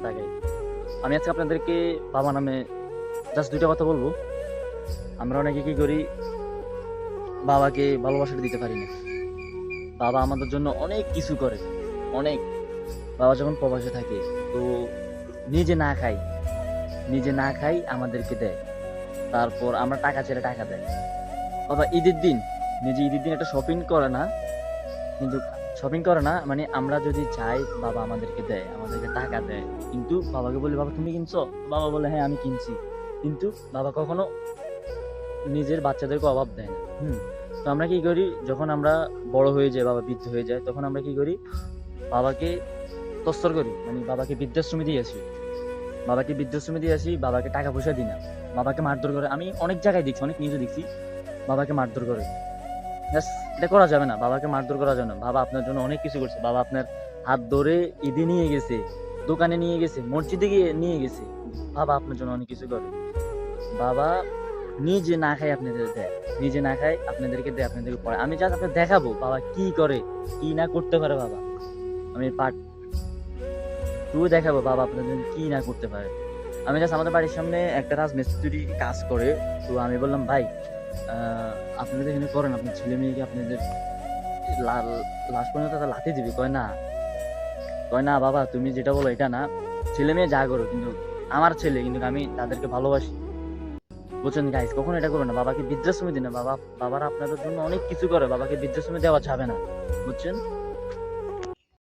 তাকাই। আমি আজকে আপনাদেরকে বাবা নামে জাস্ট ২ টা কথা বলবো। আমরা অনেকে কি করি, বাবাকে ভালোবাসাটা দিতে পারি না। বাবা আমাদের জন্য অনেক কিছু করে, অনেক। বাবা যখন প্রবাসে থাকে, তো নিজে না খাই, নিজে না খাই আমাদেরকে দেয়। তারপর আমরা টাকা চাইলে টাকা দেয়। বাবা ঈদের দিন, নিজে ঈদের দিন একটা শপিং করে না, কিন্তু শপিং করে না মানে আমরা যদি চাই বাবা আমাদেরকে দেয়, আমাদেরকে টাকা দেয়। কিন্তু বাবাকে বলি, বাবা তুমি কিনছো? বাবা বলে হ্যাঁ আমি কিনছি। কিন্তু বাবা কখনো নিজের বাচ্চাদেরকে অভাব দেয় না। তো আমরা কি করি, যখন আমরা বড় হয়ে যাই, বাবা বৃদ্ধ হয়ে যায়, তখন আমরা কি করি, বাবাকে তস্তর করি, মানে বাবাকে বৃদ্ধাশ্রমে দিয়ে আসি। বাবাকে বৃদ্ধাশ্রমে দিয়ে আসি, বাবাকে টাকা পয়সা দিই না, বাবাকে মারধর করে। আমি অনেক জায়গায় দেখছি, অনেক নিউজে দেখছি বাবাকে মারধর করে। ব্যাস, এটা করা যাবে না, বাবাকে মারধর করা যাবে না। বাবা আপনার জন্য অনেক কিছু করছে, বাবা আপনার হাত ধরে ঈদে নিয়ে গেছে, দোকানে নিয়ে গেছে, মসজিদে গিয়ে নিয়ে গেছে। বাবা আপনার জন্য অনেক কিছু করে। বাবা নিজে না খায় আপনাদের দেয়, নিজে না খায় আপনাদেরকে দেয়, আপনাদেরকে পড়ায়। আমি জাস্ট আপনাকে দেখাবো বাবা কি করে, কি না করতে পারে বাবা। আমি পার্ট 2 দেখাবো বাবা আপনাদের জন্য কি না করতে পারে। আমি জাস্ট আমাদের বাড়ির সামনে একটা রাজমিস্ত্রি কাজ করে। তো আমি বললাম, ভাই আপনাদের এখানে করেন, আপনার ছেলে মেয়েকে আপনাদের লাস্ট পর্যন্ত তারা লাথি দিবি? কয় না বাবা, তুমি যেটা বলো এটা না, ছেলে মেয়ে যা করো, কিন্তু আমার ছেলে, কিন্তু আমি তাদেরকে ভালোবাসি। বুঝছেন গাইস, কখনো এটা করবে না, বাবাকে বৃদ্ধাশ্রমে দিন না। বাবারা আপনাদের জন্য অনেক কিছু করে, বাবাকে বৃদ্ধাশ্রমে দেওয়া যাবে না, বুঝছেন?